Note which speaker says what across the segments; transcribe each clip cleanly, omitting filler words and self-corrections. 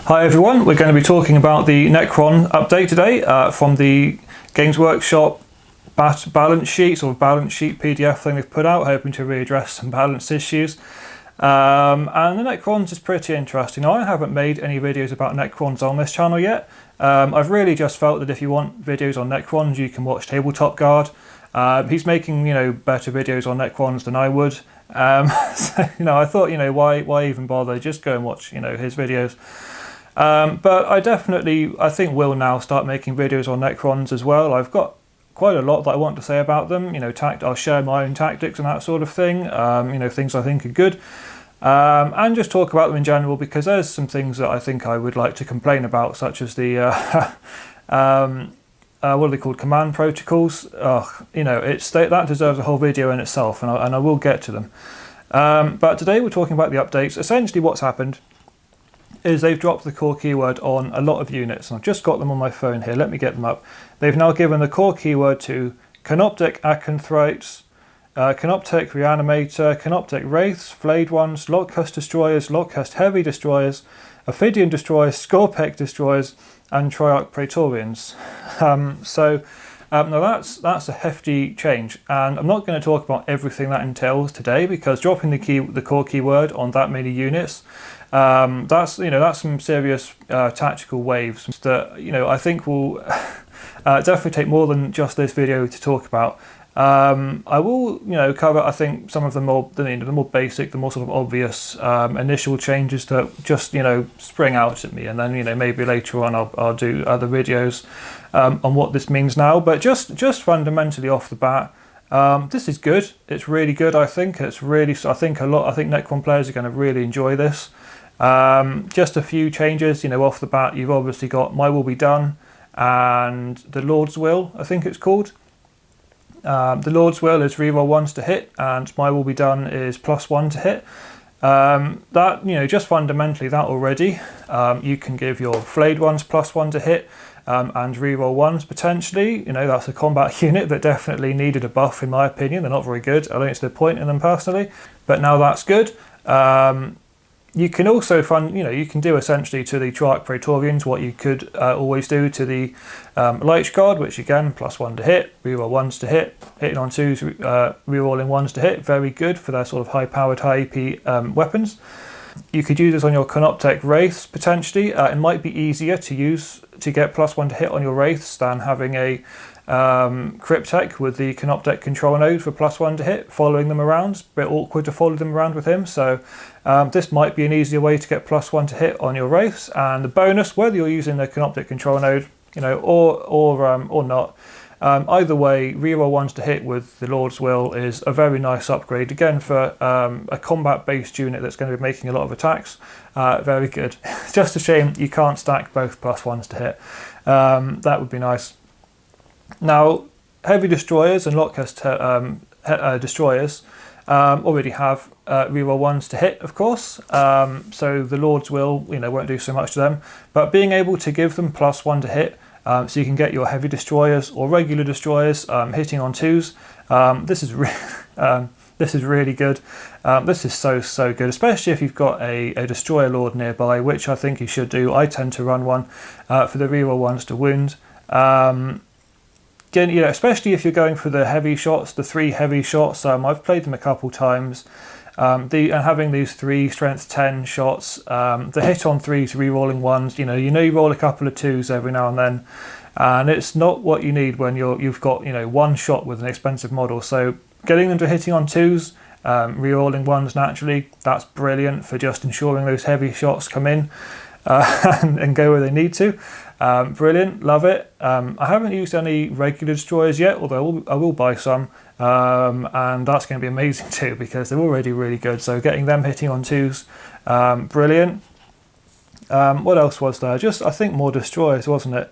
Speaker 1: Hi everyone, we're going to be talking about the Necron update today from the Games Workshop balance sheet, or balance sheet PDF thing they've put out, hoping to readdress some balance issues. And the Necrons is pretty interesting. Now, I haven't made any videos about Necrons on this channel yet. I've really just felt that if you want videos on Necrons, you can watch Tabletop Guard. He's making, better videos on Necrons than I would. So, I thought, why even bother? Just go and watch, his videos. But I think we'll now start making videos on Necrons as well. I've got quite a lot that I want to say about them. I'll share my own tactics and that sort of thing. Things I think are good. And just talk about them in general, because there's some things that I think I would like to complain about, such as the what are they called? Command protocols. That deserves a whole video in itself, and I will get to them. But today we're talking about the updates. Essentially, what's happened is they've dropped the core keyword on a lot of units. And I've just got them on my phone here. Let me get them up. They've now given the core keyword to Canoptek Acanthrites, Canoptek Reanimator, Canoptek Wraiths, Flayed Ones, Lockcast Destroyers, Lockcast Heavy Destroyers, Ophidian Destroyers, Scorpec Destroyers, and Triarch Praetorians. Now that's a hefty change, and I'm not going to talk about everything that entails today, because dropping the core keyword on that many units, that's some serious tactical waves that I think will definitely take more than just this video to talk about. I will cover, I think, some of the more basic, the more sort of obvious initial changes that just spring out at me, and then maybe later on I'll do other videos on what this means now. But just fundamentally off the bat, this is good. It's really good. I think I think Necron players are going to really enjoy this. Just a few changes, off the bat. You've obviously got My Will Be Done and the Lord's Will, I think it's called. The Lord's Will is reroll 1s to hit, and My Will Be Done is +1 to hit. Just fundamentally that already, you can give your Flayed Ones +1 to hit, and reroll 1s potentially. That's a combat unit that definitely needed a buff, in my opinion. They're not very good. I don't think there's no point in them personally, but now that's good. You can also you can do essentially to the Triarch Praetorians what you could always do to the Lich Guard, which again, +1 to hit, reroll 1s to hit, hitting on 2s, rerolling 1s to hit. Very good for their sort of high-powered, high EP weapons. You could use this on your Canoptek Wraiths potentially. It might be easier to use to get +1 to hit on your Wraiths than having a Cryptek with the Canoptek control node for +1 to hit, following them around. It's a bit awkward to follow them around with him, so this might be an easier way to get +1 to hit on your Wraiths. And the bonus, whether you're using the Canoptek control node, or not, either way, reroll 1s to hit with the Lord's Will is a very nice upgrade. Again, for a combat-based unit that's going to be making a lot of attacks, very good. It's just a shame you can't stack both +1s to hit. That would be nice. Now, Heavy Destroyers and Lockcast Destroyers already have reroll 1s to hit, of course. So the Lord's Will, won't do so much to them. But being able to give them +1 to hit, so you can get your Heavy Destroyers or regular Destroyers hitting on 2s. This is really good. This is so good, especially if you've got a Destroyer Lord nearby, which I think you should do. I tend to run one for the reroll 1s to wound. Again, especially if you're going for the heavy shots, the 3 heavy shots. I've played them a couple times. And having these 3 strength 10 shots, the hit on 3s, rerolling 1s. You roll a couple of 2s every now and then, and it's not what you need when you've got one shot with an expensive model. So getting them to hitting on 2s, rerolling 1s naturally, that's brilliant for just ensuring those heavy shots come in and go where they need to. Brilliant, love it. I haven't used any regular Destroyers yet, although I will buy some, and that's going to be amazing too, because they're already really good. So getting them hitting on 2s, brilliant. What else was there? Just, I think, more Destroyers, wasn't it?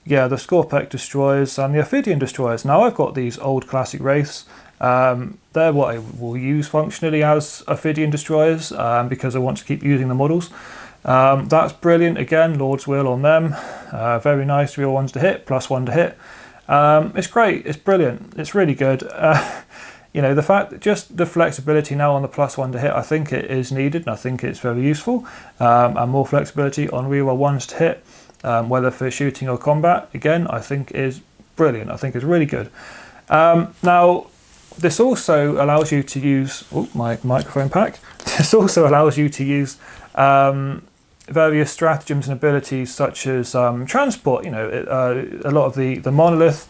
Speaker 1: Yeah, the Scorpec Destroyers and the Ophidian Destroyers. Now, I've got these old classic Wraiths. They're what I will use functionally as Ophidian Destroyers, because I want to keep using the models. That's brilliant. Again, Lord's Will on them. Very nice. Real 1s to hit, +1 to hit. It's great. It's brilliant. It's really good. you know, the fact that just the flexibility now on the +1 to hit, I think it is needed, and I think it's very useful. And more flexibility on reroll 1s to hit, whether for shooting or combat, again, I think is brilliant. I think it's really good. Now, this also allows you to use, my microphone pack. This also allows you to use various stratagems and abilities such as transport. You know, a lot of the monolith,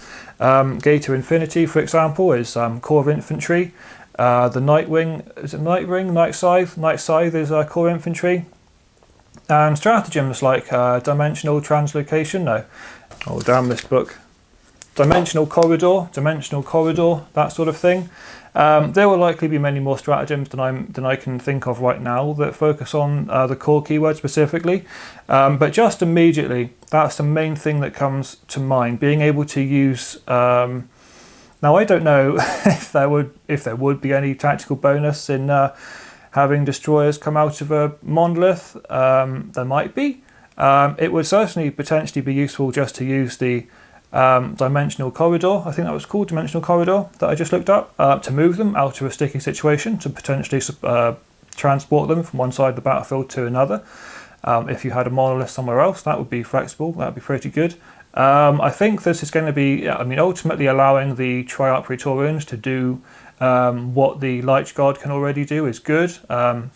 Speaker 1: Gate to Infinity, for example, is core of infantry. The Nightwing, is it Nightwing? Night Scythe? Night Scythe is core infantry. And stratagems like dimensional translocation, no. Oh, damn this book. Dimensional corridor, that sort of thing. There will likely be many more stratagems than I can think of right now that focus on the core keyword specifically. But just immediately, that's the main thing that comes to mind. Being able to use. Now I don't know if there would be any tactical bonus in having destroyers come out of a monolith. There might be. It would certainly potentially be useful just to use the dimensional corridor, I think that was called, dimensional corridor, that I just looked up, to move them out of a sticky situation, to potentially transport them from one side of the battlefield to another. If you had a monolith somewhere else, that would be flexible, that would be pretty good. I think this is going to be, ultimately allowing the Triarch Praetorians to do what the Light Guard can already do is good. I'm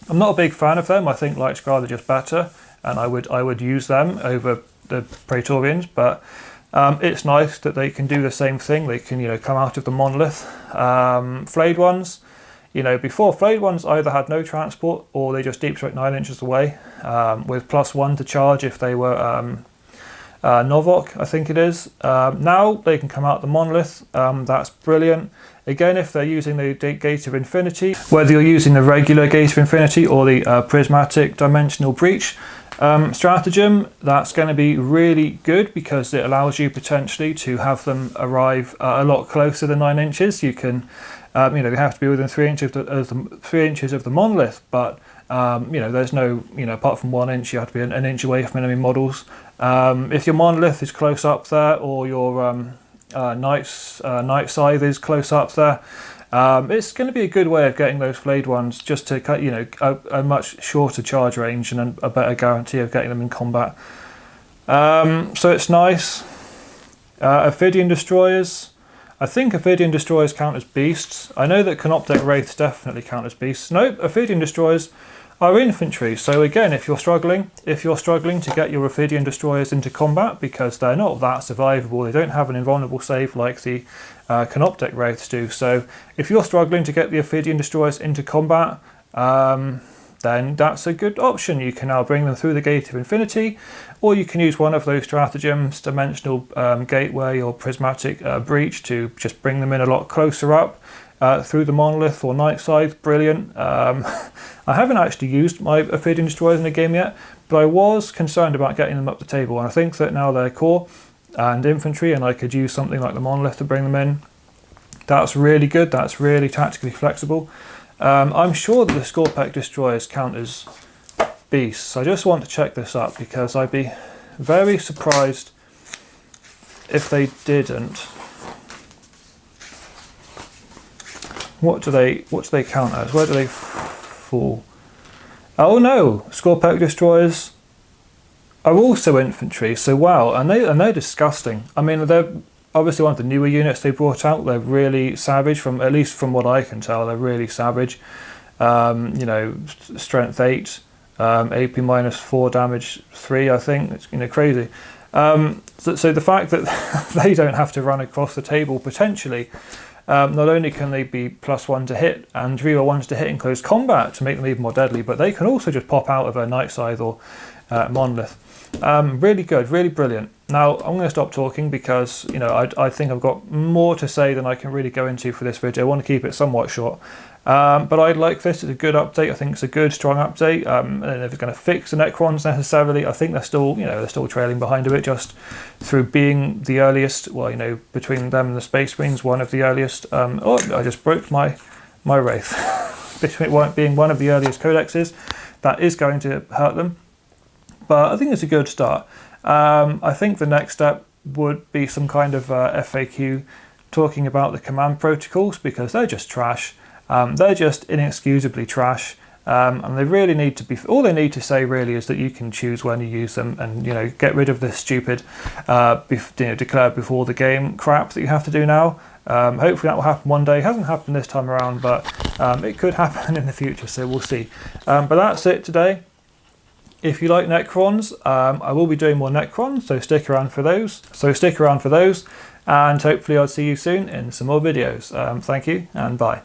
Speaker 1: not a big fan of them. I think Light Guard are just better, and I would use them over the Praetorians, but it's nice that they can do the same thing. They can, come out of the monolith. Flayed ones, before, Flayed ones either had no transport or they just deep strike 9 inches away, with +1 to charge if they were Novok, I think it is. Now they can come out the monolith. That's brilliant. Again, if they're using the Gate of Infinity, whether you're using the regular Gate of Infinity or the prismatic dimensional breach stratagem, that's going to be really good because it allows you potentially to have them arrive a lot closer than 9 inches. You can, they have to be within 3 inches of the 3 inches of the monolith, but there's no, apart from 1 inch, you have to be an inch away from enemy models. If your monolith is close up there, or your Night Scythe is close up there, it's going to be a good way of getting those flayed ones just to cut, a much shorter charge range and a better guarantee of getting them in combat. So it's nice. Ophidian destroyers. I think Ophidian destroyers count as beasts. I know that Canoptek Wraiths definitely count as beasts. No, Ophidian destroyers are infantry. So again, if you're struggling to get your Ophidian destroyers into combat because they're not that survivable, they don't have an invulnerable save like the Canoptek Wraiths do. So if you're struggling to get the Ophidian destroyers into combat, then that's a good option. You can now bring them through the Gate of Infinity, or you can use one of those stratagems, Dimensional Gateway or Prismatic Breach, to just bring them in a lot closer up through the Monolith or Night Scythe. Brilliant. I haven't actually used my Ophidian destroyers in the game yet, but I was concerned about getting them up the table, and I think that now they're core and infantry, and I could use something like the Monolith to bring them in. That's really good. That's really tactically flexible. I'm sure that the Scorpec destroyers count as beasts. I just want to check this up because I'd be very surprised if they didn't. What do they count as? Where do they fall? Oh no, Scorpec destroyers are also infantry. So wow, and they're disgusting. I mean, they're obviously one of the newer units they brought out. They're really savage, at least from what I can tell. They're really savage. Strength 8, AP -4, damage 3. I think it's crazy. So the fact that they don't have to run across the table potentially. Not only can they be +1 to hit and reroll 1s to hit in close combat to make them even more deadly, but they can also just pop out of a Night Scythe or Monolith. Really good, really brilliant. Now I'm going to stop talking because I think I've got more to say than I can really go into for this video. I want to keep it somewhat short. But I like this. It's a good update. I think it's a good, strong update. I don't know if it's going to fix the Necrons necessarily. I think they're still trailing behind a bit just through being the earliest. Well, between them and the Space Marines, one of the earliest. I just broke my Wraith. Between being one of the earliest codexes, that is going to hurt them. But I think it's a good start. I think the next step would be some kind of FAQ talking about the command protocols because they're just trash. They're just inexcusably trash. And they really need to be, all they need to say really is that you can choose when you use them, and get rid of this stupid declared before the game crap that you have to do now. Hopefully that will happen one day. It hasn't happened this time around, but it could happen in the future, so we'll see. But that's it today. If you like Necrons, I will be doing more Necrons, so stick around for those. And hopefully I'll see you soon in some more videos. Thank you and bye.